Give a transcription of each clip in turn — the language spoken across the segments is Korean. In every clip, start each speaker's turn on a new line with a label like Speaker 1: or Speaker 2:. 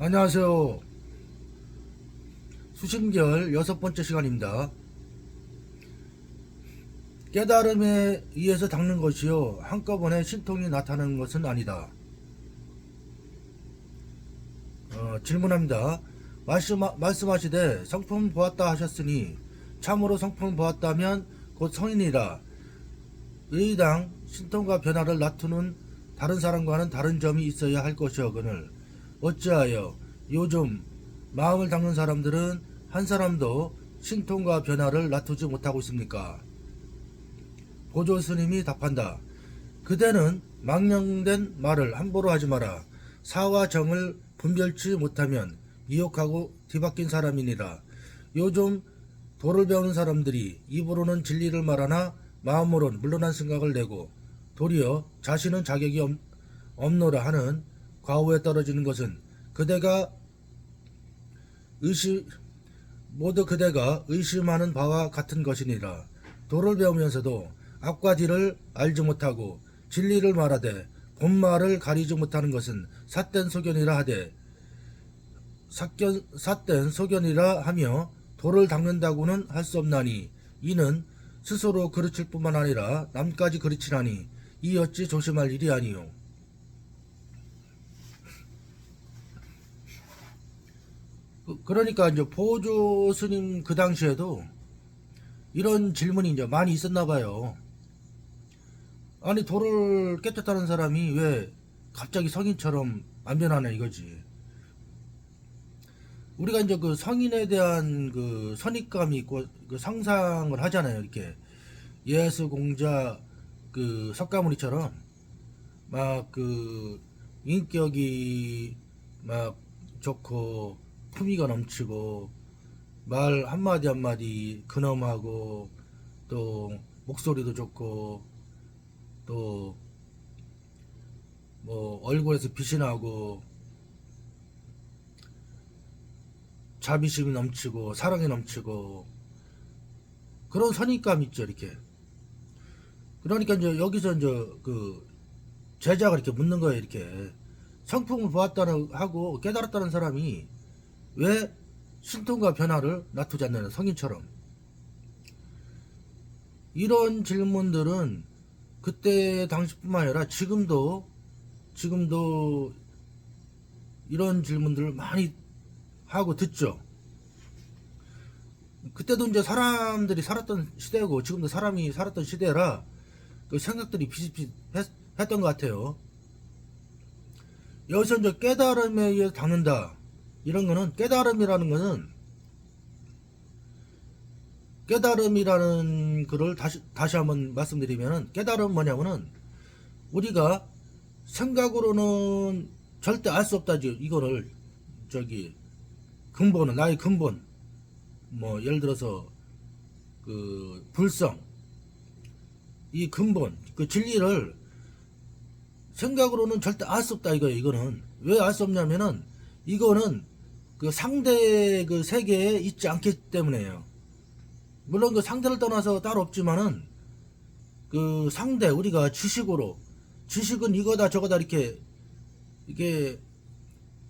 Speaker 1: 안녕하세요. 수심결 6번째 시간입니다. 깨달음에 의해서 닦는 것이요 한꺼번에 신통이 나타나는 것은 아니다. 질문합니다. 말씀하시되 성품 보았다 하셨으니 참으로 성품 보았다면 곧 성인이라. 의당 신통과 변화를 나투는 다른 사람과는 다른 점이 있어야 할 것이여거늘 어찌하여 요즘 마음을 닦는 사람들은 한 사람도 신통과 변화를 나투지 못하고 있습니까? 보조 스님이 답한다. 그대는 망령된 말을 함부로 하지 마라. 사와 정을 분별치 못하면 미혹하고 뒤바뀐 사람이니라. 요즘 도를 배우는 사람들이 입으로는 진리를 말하나 마음으로는 물러난 생각을 내고 도리어 자신은 자격이 없노라 하는 과오에 떨어지는 것은 모두 그대가 의심하는 바와 같은 것이니라. 도를 배우면서도 앞과 뒤를 알지 못하고 진리를 말하되 본말을 가리지 못하는 것은 삿된 소견이라 하되 삿된 소견이라 하며 도를 닦는다고는 할 수 없나니 이는 스스로 그르칠 뿐만 아니라 남까지 그르치나니 이 어찌 조심할 일이 아니요. 그러니까 이제 보조 스님 그 당시에도 이런 질문이 이제 많이 있었나 봐요. 아니 도를 깨끗하는 사람이 왜 갑자기 성인처럼 안 변하냐 이거지. 우리가 이제 그 성인에 대한 그 선입감이 있고 그 상상을 하잖아요. 이렇게 예수 공자 그 석가모니처럼 막 그 인격이 막 좋고 품위가 넘치고 말 한마디 한마디 근엄하고 또 목소리도 좋고 또 뭐 얼굴에서 빛이 나고 자비심이 넘치고 사랑이 넘치고 그런 선입감 있죠 이렇게. 그러니까 이제 여기서 이제 그 제자가 이렇게 묻는 거예요 이렇게. 성품을 보았다는 하고 깨달았다는 사람이 왜 신통과 변화를 놔두지 않느냐 성인처럼. 이런 질문들은 그때 당시뿐만 아니라 지금도 이런 질문들을 많이 하고 듣죠. 그때도 이제 사람들이 살았던 시대고 지금도 사람이 살았던 시대라 그 생각들이 비슷비슷했던 것 같아요. 여기서 이제 깨달음에 의해 닦는다. 이런 거는 깨달음이라는 글을 다시 한번 말씀드리면은 깨달음 뭐냐면은 우리가 생각으로는 절대 알 수 없다지. 이거를 저기 근본은 나의 근본 뭐 예를 들어서 그 불성 이 근본 그 진리를 생각으로는 절대 알 수 없다 이거예요. 이거는 왜 알 수 없냐면은 이거는 그 상대 그 세계에 있지 않기 때문에요. 물론 그 상대를 떠나서 따로 없지만은 그 상대 우리가 지식은 이거다 저거다 이게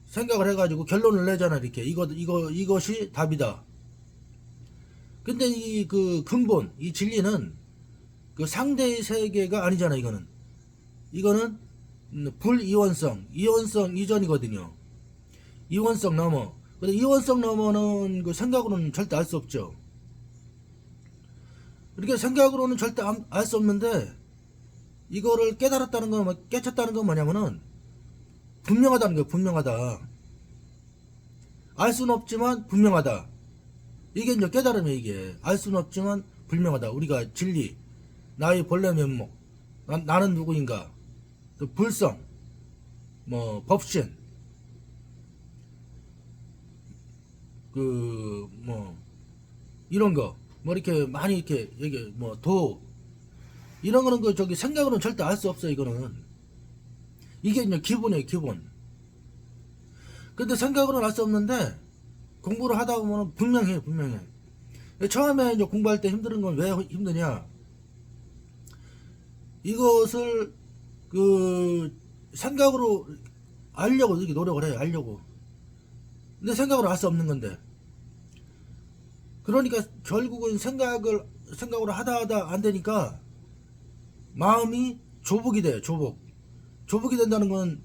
Speaker 1: 생각을 해가지고 결론을 내잖아 이렇게 이것이 답이다. 근데 이 그 근본 이 진리는 그 상대의 세계가 아니잖아. 이거는 불이원성 이원성 이전이거든요. 이원성 넘어. 근데 이원성 넘어는 그 생각으로는 절대 알 수 없죠. 그러니까 생각으로는 절대 알 수 없는데 이거를 깨쳤다는 건 뭐냐면은 분명하다는 거예요. 분명하다. 알 수는 없지만 분명하다. 이게 이제 깨달음이에요. 이게 알 수는 없지만 분명하다. 우리가 진리, 나의 본래 면목, 나는 누구인가, 또 불성, 뭐 법신, 그 뭐 이런 거, 뭐 이렇게 많이 이렇게 얘기 뭐 도 이런 거는 그 저기 생각으로는 절대 알 수 없어요. 이거는 이게 이제 기본이에요. 기본. 근데 생각으로는 알 수 없는데 공부를 하다 보면 분명해. 처음에 이제 공부할 때 힘든 건 왜 힘드냐? 이것을 그 생각으로 알려고 이렇게 노력을 해요. 알려고. 근데 생각을 할 수 없는 건데. 그러니까 결국은 생각으로 하다 안 되니까 마음이 조복이 돼. 조복이 된다는 건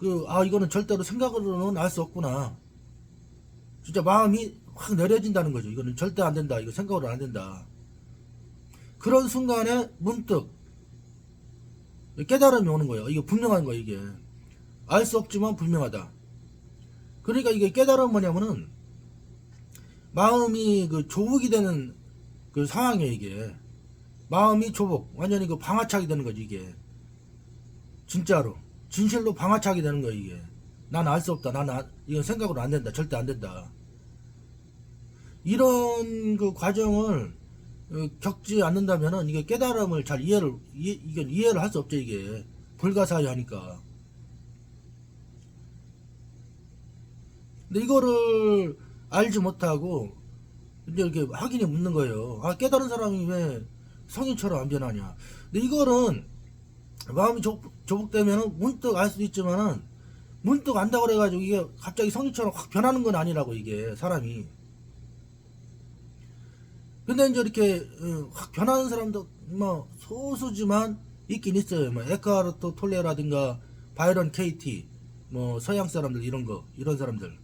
Speaker 1: 이거는 절대로 생각으로는 알 수 없구나. 진짜 마음이 확 내려진다는 거죠. 이거는 절대 안 된다. 이거 생각으로 안 된다. 그런 순간에 문득 깨달음이 오는 거예요. 이게 분명한 거예요. 이게 알 수 없지만 분명하다. 그러니까 이게 깨달음은 뭐냐면은 마음이 조복이 되는 그 상황이에요. 이게 마음이 조복, 완전히 방아차게 되는 거지. 이게 진짜로 진실로 방아차게 되는 거예요. 이게 난 알 수 없다. 이건 생각으로 안 된다. 절대 안 된다. 이런 과정을 겪지 않는다면은 이게 깨달음을 잘 이해를 할 수 없죠. 이게 불가사의하니까. 근데 이거를 알지 못하고 이제 이렇게 확인이 묻는 거예요. 깨달은 사람이 왜 성인처럼 안 변하냐. 근데 이거는 마음이 조복되면은 문득 알 수도 있지만은 문득 안다고 그래가지고 이게 갑자기 성인처럼 확 변하는 건 아니라고. 이게 사람이. 근데 이제 이렇게 확 변하는 사람도 뭐 소수지만 있긴 있어요. 뭐 에카르토 톨레라든가 바이런 케이티, 뭐 서양 사람들 이런 사람들.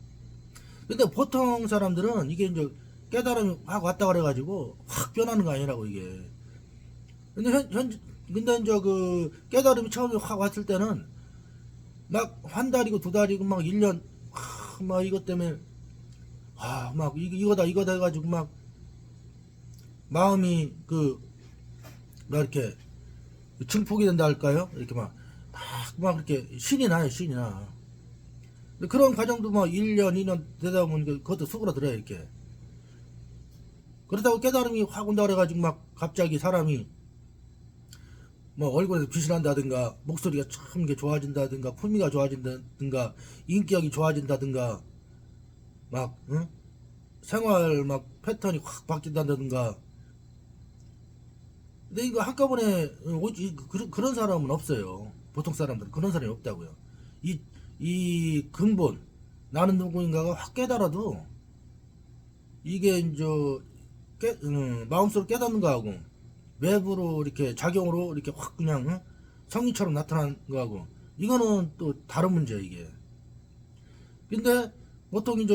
Speaker 1: 근데 보통 사람들은 이게 이제 깨달음이 확 왔다 그래가지고 확 변하는 거 아니라고. 이게. 근데 이제 깨달음이 처음에 확 왔을 때는 막 한 달이고 두 달이고 막 1년 막 이것 때문에 막 이거다 해가지고 막 마음이 막 이렇게 증폭이 된다 할까요? 이렇게 막 이렇게 신이 나요. 그런 과정도 뭐 1년, 2년 되다 보면 그것도 수그러들어요. 이렇게. 그렇다고 깨달음이 확 온다 그래가지고 막 갑자기 사람이 뭐 얼굴에서 빛이 난다든가 목소리가 참 좋아진다든가 품위가 좋아진다든가 인격이 좋아진다든가 막 생활 패턴이 확 바뀐다든가. 근데 이거 한꺼번에 그런 사람은 없어요. 보통 사람들은 그런 사람이 없다고요. 이 근본 나는 누구인가가 확 깨달아도 이게 이제 마음속으로 깨닫는 거하고 외부로 이렇게 작용으로 이렇게 확 그냥 성인처럼 나타나는 거하고 이거는 또 다른 문제예요. 이게. 근데 보통 이제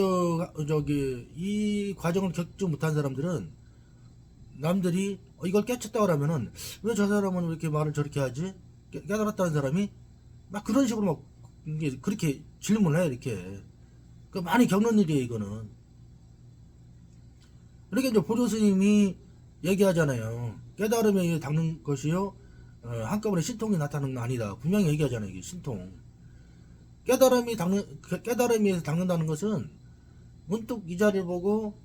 Speaker 1: 이 과정을 겪지 못한 사람들은 남들이 이걸 깨쳤다고 하면은 왜 저 사람은 왜 이렇게 말을 저렇게 하지? 깨달았다는 사람이 막 그런 식으로 그렇게 질문을 해요. 이렇게. 많이 겪는 일이에요. 이거는. 그러니까 이제 보조 스님이 얘기하잖아요. 깨달음에 의해 닦는 것이요 한꺼번에 신통이 나타나는 건 아니다. 분명히 얘기하잖아요. 이게 신통. 깨달음에 의해서 닦는다는 것은 문득 이 자리를 보고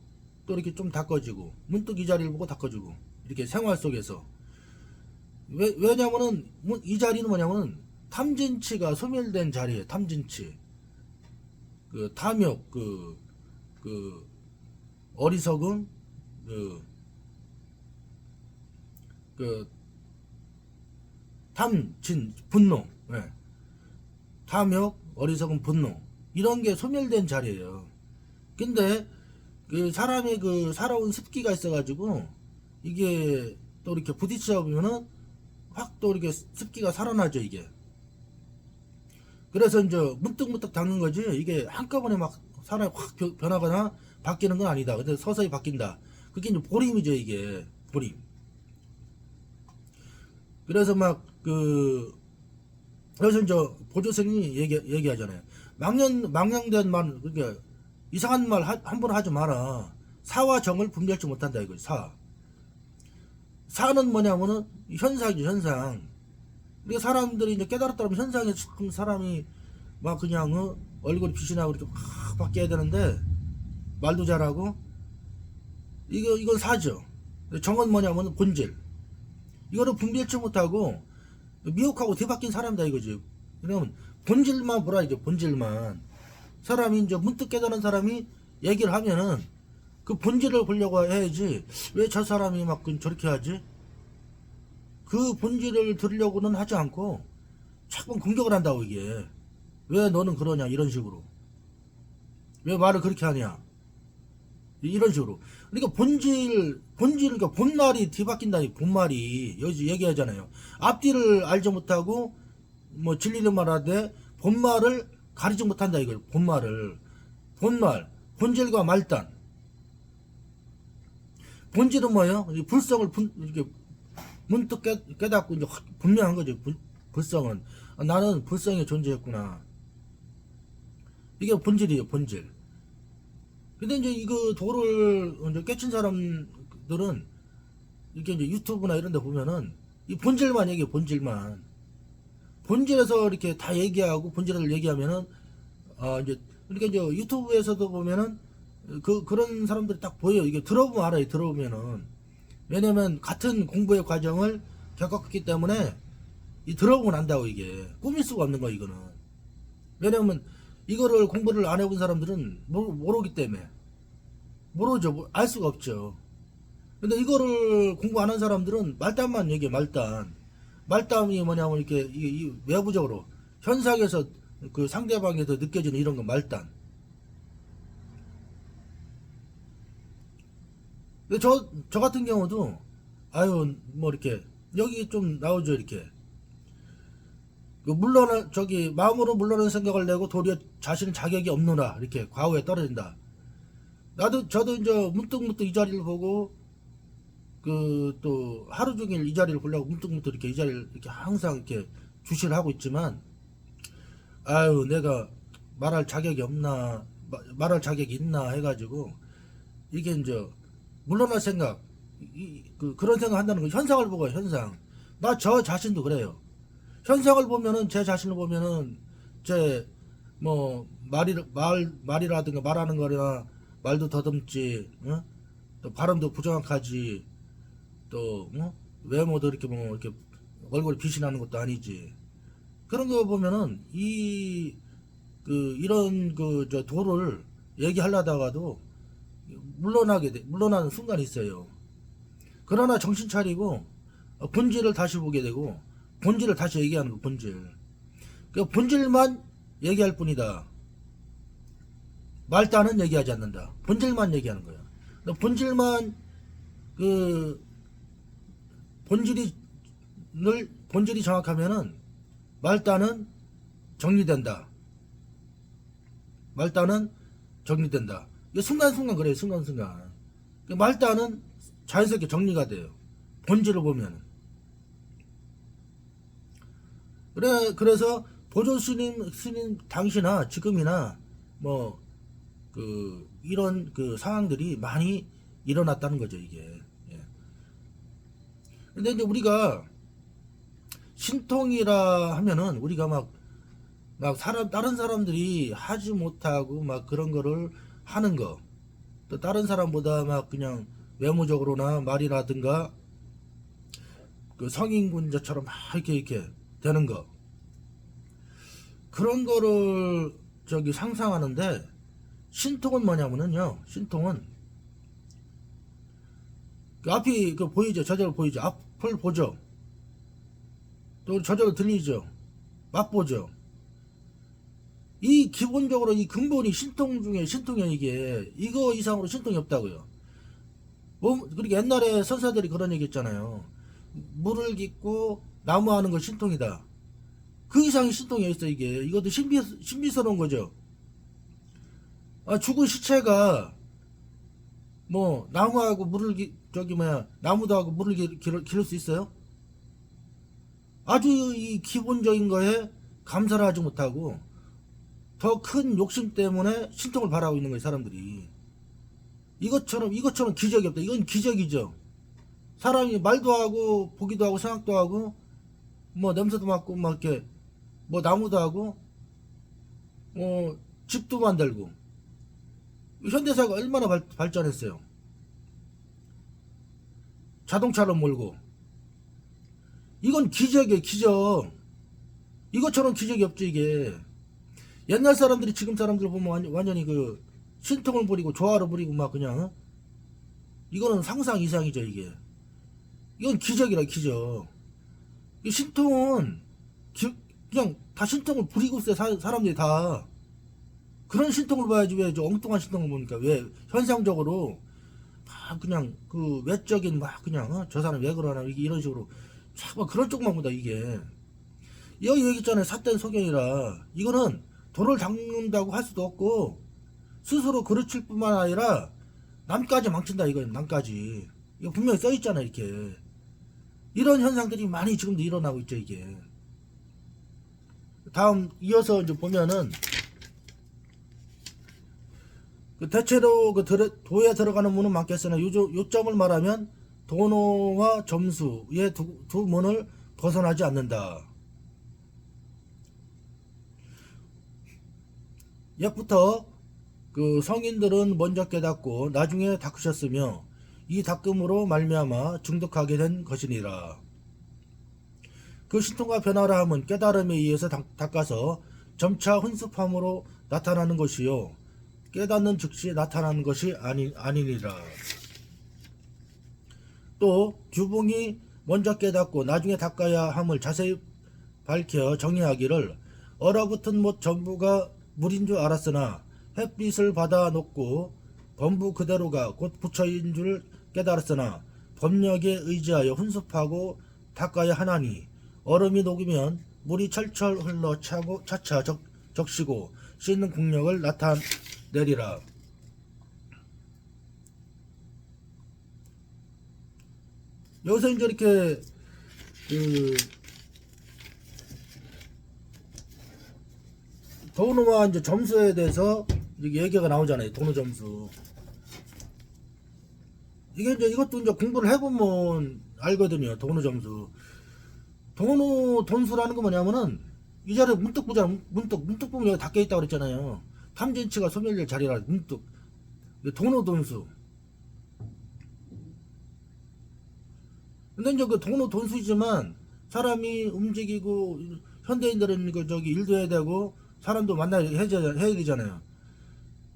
Speaker 1: 또 이렇게 좀 닦아지고 문득 이 자리를 보고 닦아주고 이렇게 생활 속에서. 왜냐면은 이 자리는 뭐냐면은 탐진치가 소멸된 자리에 탐진치 탐욕 어리석음 탐진 분노, 탐욕 어리석음 분노 이런 게 소멸된 자리예요. 근데 사람이 살아온 습기가 있어가지고 이게 또 이렇게 부딪혀 보면은 확 또 이렇게 습기가 살아나죠. 이게. 그래서 이제 문득문득 닦는 거지 이게 한꺼번에 막 사람이 확 변하거나 바뀌는 건 아니다. 근데 서서히 바뀐다. 그게 이제 보림이죠. 이게 보림. 그래서 그래서 이제 보조생이 얘기하잖아요. 망령된 말, 그러니까 이상한 말 함부로 하지 마라. 사와 정을 분별치 못한다 이거. 사는 뭐냐면은 현상이죠. 현상. 그러니까 사람들이 이제 깨달았다면 현상에 참 사람이 막 그냥 얼굴이 빛이 나고 이렇게 확 바뀌어야 되는데 말도 잘하고 이건 사죠. 정은 뭐냐면 본질. 이거를 분별치 못하고 미혹하고 뒤바뀐 사람이다 이거지. 그러면 본질만 보라 이제 본질만. 사람이 이제 문득 깨달은 사람이 얘기를 하면은 그 본질을 보려고 해야지 왜 저 사람이 막 저렇게 하지? 그 본질을 들으려고는 하지 않고 자꾸 공격을 한다고. 이게 왜 너는 그러냐 이런 식으로. 왜 말을 그렇게 하냐. 이런 식으로. 그러니까 그러니까 본말이 뒤바뀐다니, 본말이. 여기 얘기하잖아요. 앞뒤를 알지 못하고, 뭐, 진리를 말하되, 본말을 가리지 못한다, 이걸. 본말을. 본질과 말단. 본질은 뭐예요? 이 불성을 이렇게 문득 깨닫고, 이제 확 분명한 거죠. 불성은. 아, 나는 불성이 존재했구나. 이게 본질이에요, 본질. 근데 이제 이거 도를 이제 깨친 사람들은 이렇게 이제 유튜브나 이런 데 보면은 이 본질만 얘기해, 본질만. 본질에서 이렇게 다 얘기하고 본질을 얘기하면은, 이제, 그러니까 이제 유튜브에서도 보면은 그런 사람들이 딱 보여요. 이게 들어보면 알아요, 들어보면은. 왜냐면 같은 공부의 과정을 겪었기 때문에 이 들어보면 안다고, 이게. 꾸밀 수가 없는 거야, 이거는. 왜냐면 이거를 공부를 안 해본 사람들은 모르기 때문에. 모르죠. 알 수가 없죠. 근데 이거를 공부 안 한 사람들은 말단만 얘기해, 말단. 말단이 뭐냐면 이렇게 이 외부적으로 현상에서 그 상대방에서 느껴지는 이런 거 말단. 근데 저 같은 경우도 아유 뭐 이렇게 여기 좀 나오죠, 이렇게. 그 물러나 저기 마음으로 물러나는 생각을 내고 도리어 자신은 자격이 없노라, 이렇게 과거에 떨어진다. 저도 이제 문득문득 이 자리를 보고 그 또 하루 종일 이 자리를 보려고 문득문득 이렇게 이 자리를 이렇게 항상 이렇게 주시를 하고 있지만, 아유 내가 말할 자격이 없나, 말할 자격이 있나 해가지고 이게 이제 물러날 생각, 그런 생각 한다는 거. 현상을 보고, 현상. 나 저 자신도 그래요. 현상을 보면은, 제 자신을 보면은 제 뭐 말이라든가 말하는 거나 말도 더듬지, 어? 또 발음도 부정확하지, 또 외모도 이렇게 뭐 이렇게 얼굴에 빛이 나는 것도 아니지. 그런 거 보면은 이런 저 도를 얘기하려다가도 물러나는 순간이 있어요. 그러나 정신 차리고 본질을 다시 보게 되고, 본질을 다시 얘기하는 거, 본질. 그 본질만 얘기할 뿐이다. 말단은 얘기하지 않는다. 본질만 얘기하는 거야. 본질만 그 본질이 정확하면은 말단은 정리된다. 말단은 정리된다. 이게 순간순간 그래요, 순간순간. 그 말단은 자연스럽게 정리가 돼요, 본질을 보면은. 그래서 보조 스님 당시나 지금이나 뭐 이런 상황들이 많이 일어났다는 거죠, 이게. 예. 근데 이제 우리가 신통이라 하면은 우리가 막 다른 사람들이 하지 못하고 막 그런 거를 하는 거, 또 다른 사람보다 막 그냥 외모적으로나 말이라든가 그 성인군자처럼 막 이렇게 되는 거, 그런 거를 상상하는데, 신통은 뭐냐면은요, 신통은 그 앞이 보이죠, 저절로 보이죠, 앞을 보죠, 또 저절로 들리죠, 맛보죠. 이 기본적으로 이 근본이 신통 중에 신통이야, 이게. 이거 이상으로 신통이 없다고요. 그렇게 옛날에 선사들이 그런 얘기 했잖아요. 물을 깃고 나무하는 건 신통이다. 그 이상의 신통이 어딨어, 이게. 이것도 신비스러운 거죠. 죽은 시체가 뭐 나무하고 나무도 하고 물을 기를 수 있어요? 아주 이 기본적인 거에 감사를 하지 못하고 더 큰 욕심 때문에 신통을 바라고 있는 거예요, 사람들이. 이것처럼 기적이 없다. 이건 기적이죠. 사람이 말도 하고 보기도 하고 생각도 하고 뭐 냄새도 맡고 막 이렇게 뭐 나무도 하고 집도 만들고. 현대사가 얼마나 발전했어요. 자동차로 몰고. 이건 기적이에요, 기적. 이것처럼 기적이 없죠, 이게. 옛날 사람들이 지금 사람들 보면 완전히 신통을 부리고 조화를 부리고 막 그냥, 이거는 상상 이상이죠, 이게. 이건 기적이라, 기적. 이 신통은 그냥 다 신통을 부리고 있어요, 사람들이 다. 그런 신통을 봐야지. 왜 저 엉뚱한 신통을 보니까 왜 현상적으로 막 그냥 그 외적인 막 그냥 저 사람 왜 그러나 이런 식으로 자꾸 그런 쪽만 본다 이게. 여기 얘기 있잖아요. 삿된 소견이라. 이거는 돈을 닦는다고 할 수도 없고 스스로 그르칠 뿐만 아니라 남까지 망친다 이거예요. 남까지. 이거 분명히 써있잖아 이렇게. 이런 현상들이 많이 지금도 일어나고 있죠 이게. 다음 이어서 이제 보면은 그 대체로 그 도에 들어가는 문은 많겠으나 요점을 말하면 도노와 점수의 두 문을 벗어나지 않는다. 옛부터 그 성인들은 먼저 깨닫고 나중에 닦으셨으며 이 닦음으로 말미암아 중독하게 된 것이니라. 그 신통과 변화라 함은 깨달음에 의해서 닦아서 점차 혼습함으로 나타나는 것이요 깨닫는 즉시 나타나는 것이 아니니라. 또 규봉이 먼저 깨닫고 나중에 닦아야 함을 자세히 밝혀 정의하기를 얼어붙은 못 전부가 물인 줄 알았으나 햇빛을 받아 놓고 범부 그대로가 곧 부처인 줄 깨달았으나 법력에 의지하여 혼습하고 닦아야 하나니 얼음이 녹으면 물이 철철 흘러 차차 적시고 씻는 국력을 나타내리라. 여기서 이제 이렇게 그 도노와 이제 점수에 대해서 얘기가 나오잖아요. 도노 점수. 이게 이제 이것도 이제 공부를 해보면 알거든요. 도노 점수. 도노 돈수라는 거 뭐냐면은 이 자리에 문득 보잖아. 문득 보면 여기 닫혀 있다고 그랬잖아요. 탐진치가 소멸될 자리라 문득. 도노 돈수. 근데 이제 그 도노 돈수이지만 사람이 움직이고 현대인들은 그 저기 일도 해야 되고 사람도 해야 되잖아요.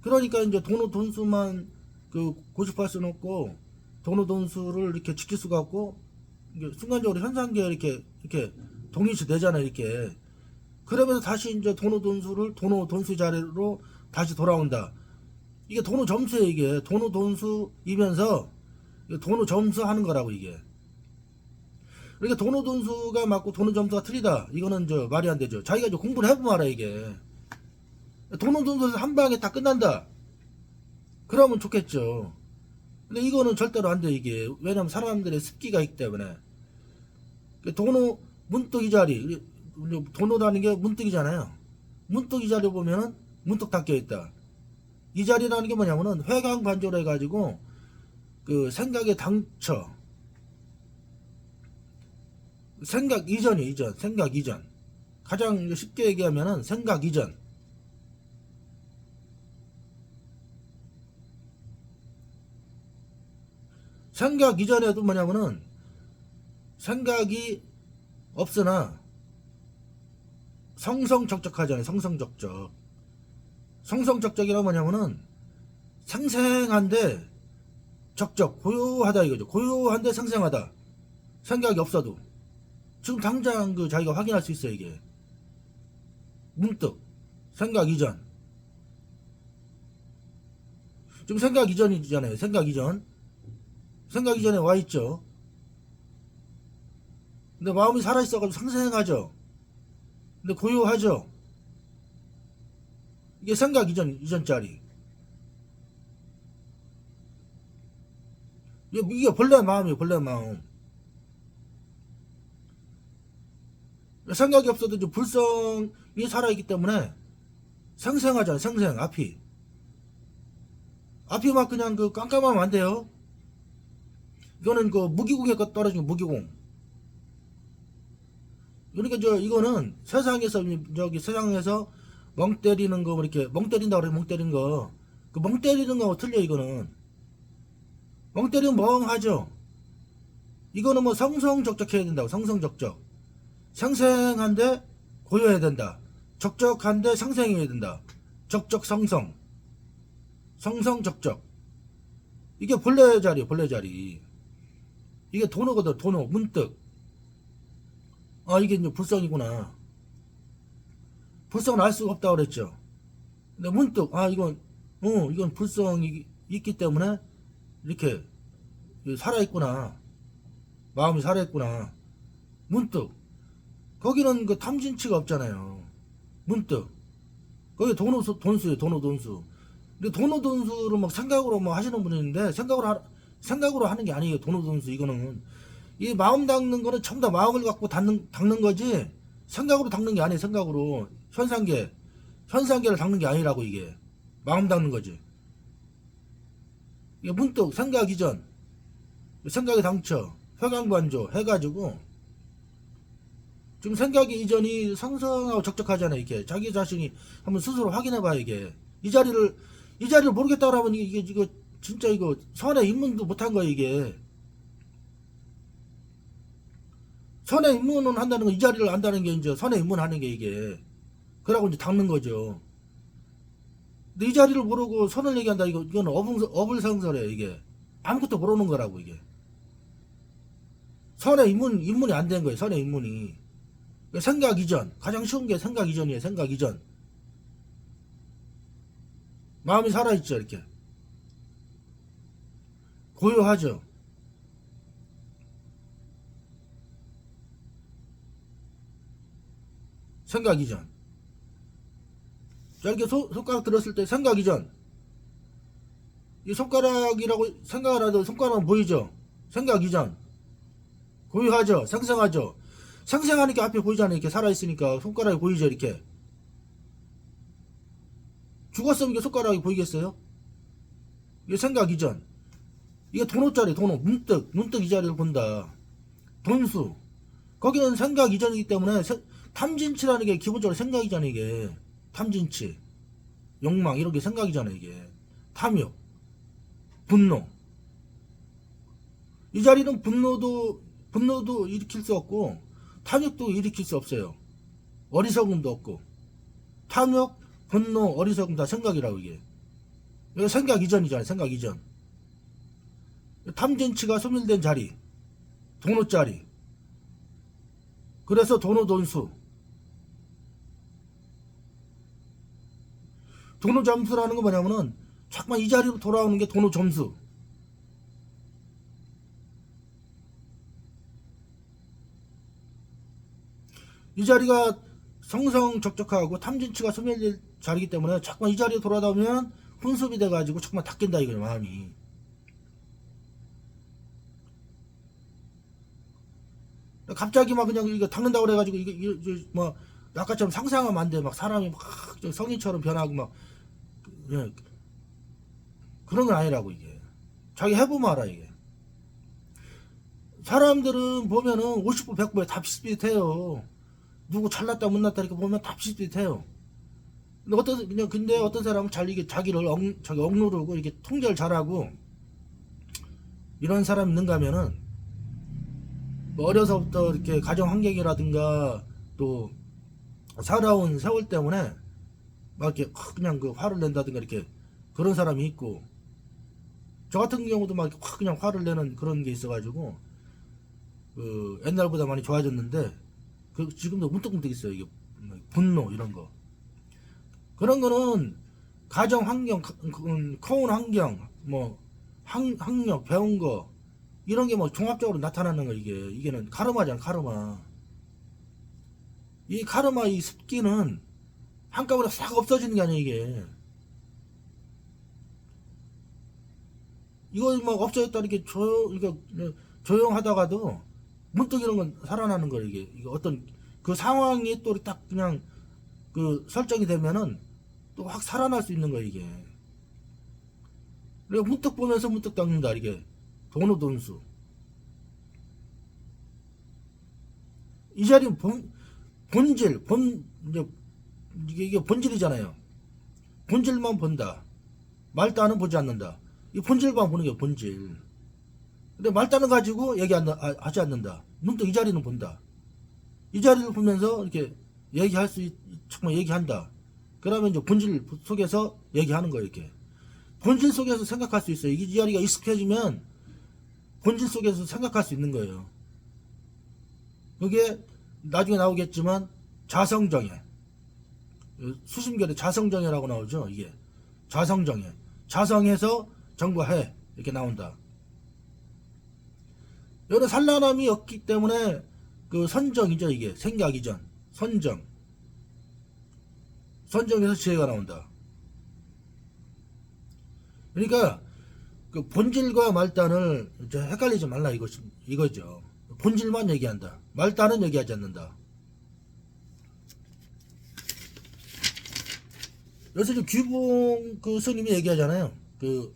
Speaker 1: 그러니까 이제 도노 돈수만 그 고집할 수는 없고 도노 돈수를 이렇게 지킬 수가 없고 순간적으로 현상계 이렇게 동일시 되잖아요. 이렇게. 그러면서 다시 이제 도노 돈수를 도노 돈수 자리로 다시 돌아온다. 이게 도노 점수예요. 이게 도노 돈수이면서 도노 점수 하는 거라고 이게. 그러니까 도노 돈수가 맞고 도노 점수가 틀리다. 이거는 저 말이 안 되죠. 자기가 이제 공부를 해보면 알아 이게. 도노 돈수에서 한 방에 다 끝난다. 그러면 좋겠죠. 근데 이거는 절대로 안 돼 이게. 왜냐면 사람들의 습기가 있기 때문에. 도노 문득 이 자리 도노라는 게 문득이잖아요. 문득 이 자리 보면은 문득 닦여 있다. 이 자리라는 게 뭐냐면은 회광반조로 해가지고 그 생각의 당처 생각 이전 가장 쉽게 얘기하면은 생각 이전. 생각 이전에도 뭐냐면은 생각이 없으나 성성적적하잖아요. 성성적적이란 뭐냐면은 생생한데 적적 고요하다 이거죠. 고요한데 생생하다. 생각이 없어도 지금 당장 그 자기가 확인할 수 있어요. 이게 문득 생각 이전. 지금 생각 이전이잖아요. 생각 이전에 와 있죠. 근데 마음이 살아있어가지고 생생하죠. 근데 고요하죠. 이게 생각 이전짜리. 이게 본래 마음이에요. 본래 마음. 생각이 없어도 이제 불성이 살아있기 때문에 생생하잖아요. 생생 앞이 막 그냥 그 깜깜하면 안 돼요. 이거는 그 무기공에 떨어지는 무기공. 그러니까 이거는 세상에서 멍 때리는 거 이렇게 멍 때린다 그래. 멍 때리는 거. 그 멍 때리는 거하고 틀려. 이거는 멍 때리면 멍하죠. 이거는 뭐 성성적적해야 된다고. 성성적적. 생생한데 고요해야 된다. 적적한데 생생해야 된다. 적적성성. 성성적적. 이게 본래 자리. 이게 도노거든. 도노. 문득. 아 이게 이제 불성이구나. 불성은 알 수가 없다고 그랬죠. 근데 문득 이건 불성이 있기 때문에 이렇게 살아있구나, 마음이 살아있구나. 문득 거기는 그 탐진치가 없잖아요. 문득 거기 돈수예요. 돈수. 근데 돈수를 막 생각으로 막 하시는 분인데, 생각으로 하는 게 아니에요. 돈수. 이거는 이 마음 닦는 거는 전부 다 마음을 갖고 닦는 거지, 생각으로 닦는 게 아니에요. 생각으로 현상계를 닦는 게 아니라고. 이게 마음 닦는 거지. 이게 문득 생각 이전, 생각의 당처, 회광반조 해가지고 지금 생각이 이전이 상승하고 적적하잖아요. 이게 자기 자신이 한번 스스로 확인해봐요. 이게 이 자리를 모르겠다 그러면 이거 진짜 이거 선의 입문도 못한 거예요. 이게 선의 입문은 한다는 거, 이 자리를 안다는 게 이제 선의 입문하는 게, 이게 그러고 이제 닦는 거죠. 근데 이 자리를 모르고 선을 얘기한다, 이건 어불성설이에요. 이게 아무것도 모르는 거라고. 이게 선의 입문이 안 된 거예요. 선의 입문이 생각 이전, 가장 쉬운 게 생각 이전이에요. 생각 이전. 마음이 살아있죠. 이렇게 고요하죠. 생각 이전. 자, 이렇게 손가락 들었을 때 생각 이전. 이 손가락이라고 생각을 하도 손가락은 보이죠. 생각 이전. 고요하죠. 생생하죠. 생생하니까 앞에 보이잖아요. 이렇게 살아있으니까 손가락이 보이죠. 이렇게 죽었으면 이게 손가락이 보이겠어요? 이게 생각 이전. 이게 돈호짜리, 돈호. 문득 이 자리를 본다. 돈수. 거기는 생각 이전이기 때문에 탐진치라는 게 기본적으로 생각이잖아요. 이게 탐진치, 욕망 이런 게 생각이잖아요. 이게 탐욕, 분노. 이 자리는 분노도 일으킬 수 없고 탐욕도 일으킬 수 없어요. 어리석음도 없고. 탐욕, 분노, 어리석음 다 생각이라고. 이게 생각 이전이잖아요. 생각 이전. 탐진치가 소멸된 자리, 돈호짜리. 그래서 돈수. 돈호점수라는 건 뭐냐면은 자꾸만 이 자리로 돌아오는 게 돈호점수. 이 자리가 성성적적하고 탐진치가 소멸될 자리이기 때문에 자꾸만 이 자리에 돌아다오면 훈습이 돼가지고 자꾸만 닦인다 이거예요. 마음이. 갑자기 막 그냥 이거 닦는다고 그래가지고 이게 뭐 아까처럼 상상하면 안 돼. 막 사람이 막 성인처럼 변하고 막, 예, 그런 건 아니라고. 이게 자기 해보면 알아. 이게 사람들은 보면은 50부 100부에 다 비슷비슷해요. 누구 잘났다 못났다 이렇게 보면 다 비슷비슷해요. 근데 어떤 사람은 이게 자기를 억누르고 이렇게 통제를 잘하고 이런 사람이 있는가 하면은 뭐 어려서부터 이렇게 가정 환경이라든가 또 살아온 세월 때문에 막 이렇게 그냥 그 화를 낸다든가 이렇게 그런 사람이 있고, 저 같은 경우도 막 확 그냥 화를 내는 그런 게 있어가지고 그 옛날보다 많이 좋아졌는데, 그 지금도 문득문득 있어요. 이게 분노 이런 거. 그런 거는 가정 환경, 커온 환경, 뭐 학력 배운 거 이런 게 뭐 종합적으로 나타나는 거. 이게는 카르마잖아. 카르마. 이 카르마 이 습기는 한꺼번에 싹 없어지는 게 아니야. 이거 막 없어졌다 이렇게 조용하다가도 문득 이런 건 살아나는 거예요. 이게 어떤 그 상황이 또 딱 그냥 그 설정이 되면은 또 확 살아날 수 있는 거예요. 이게 그리고 문득 보면서 문득 닦는다. 이게 돈수. 이 자리는 본질, 이제 이게 본질이잖아요. 본질만 본다. 말단은 보지 않는다. 이 본질만 보는 게 본질. 근데 말단을 가지고 하지 않는다. 문득 이 자리는 본다. 이 자리를 보면서 이렇게 얘기할 정말 얘기한다. 그러면 이제 본질 속에서 얘기하는 거예요. 이렇게 본질 속에서 생각할 수 있어요. 이 자리가 익숙해지면 본질 속에서 생각할 수 있는 거예요. 그게 나중에 나오겠지만 자성정예, 수심결에 자성정예라고 나오죠. 이게 자성정예, 자성해서 정과해 이렇게 나온다. 여러 산란함이 없기 때문에 그 선정이죠. 이게 생각 이전 선정에서 지혜가 나온다. 그러니까 그 본질과 말단을 헷갈리지 말라 이거죠. 본질만 얘기한다. 말단은 얘기하지 않는다. 요새 규봉 그 스님이 얘기하잖아요. 그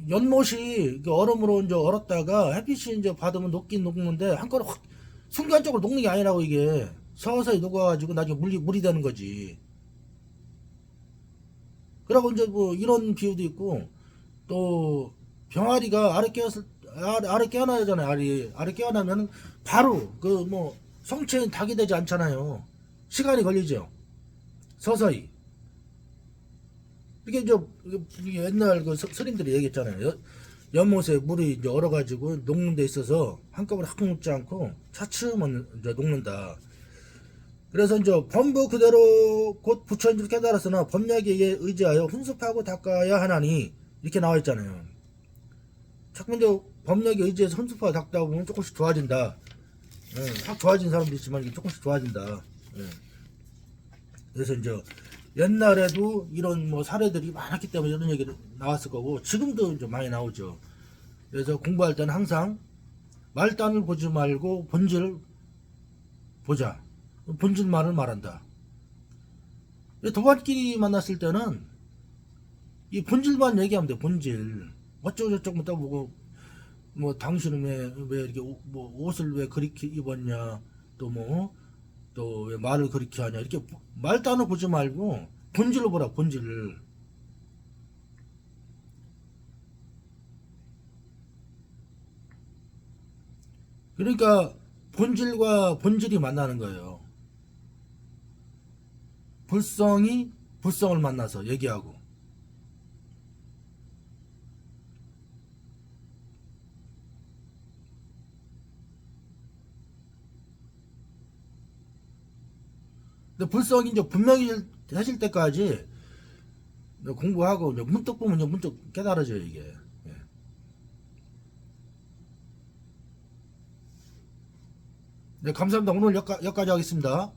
Speaker 1: 연못이 얼음으로 이제 얼었다가 햇빛이 이제 받으면 녹긴 녹는데 한꺼번에 확 순간적으로 녹는 게 아니라고. 이게 서서히 녹아가지고 나중에 물이 되는 거지. 그러고 이제 뭐 이런 비유도 있고, 또 병아리가 알에 깨어나잖아요. 알이 깨어나면 바로 그 뭐 성체인 닭이 되지 않잖아요. 시간이 걸리죠. 서서히. 이게 이제 옛날 그 스님들이 얘기했잖아요. 연못에 물이 이제 얼어가지고 녹는 데 있어서 한꺼번에 확 녹지 않고 차츰 이제 녹는다. 그래서 이제 범부 그대로 곧 부처인줄 깨달았으나 법약에 의지하여 훈습하고 닦아야 하나니 이렇게 나와 있잖아요. 자꾸 이제 법약에 의지해서 훈습하고 닦다 보면 조금씩 좋아진다. 확 좋아진 사람도 있지만 이게 조금씩 좋아진다. 그래서 이제 옛날에도 이런 뭐 사례들이 많았기 때문에 이런 얘기를 나왔을 거고, 지금도 이제 많이 나오죠. 그래서 공부할 때는 항상 말단을 보지 말고 본질을 보자. 본질만을 말한다. 도반끼리 만났을 때는 이 본질만 얘기하면 돼. 본질. 어쩌고저쩌고 떠보고, 뭐 당신은 왜 이렇게 뭐 옷을 왜 그렇게 입었냐, 또 뭐 또 왜 말을 그렇게 하냐, 이렇게 말단을 보지 말고 본질을 보라. 본질을. 그러니까 본질과 본질이 만나는 거예요. 불성이 불성을 만나서 얘기하고, 근데 불성이 이제 분명히 해질 때까지 공부하고 이제 문득 보면 이제 문득 깨달아져요, 이게. 예. 네, 감사합니다. 오늘 여기까지 하겠습니다.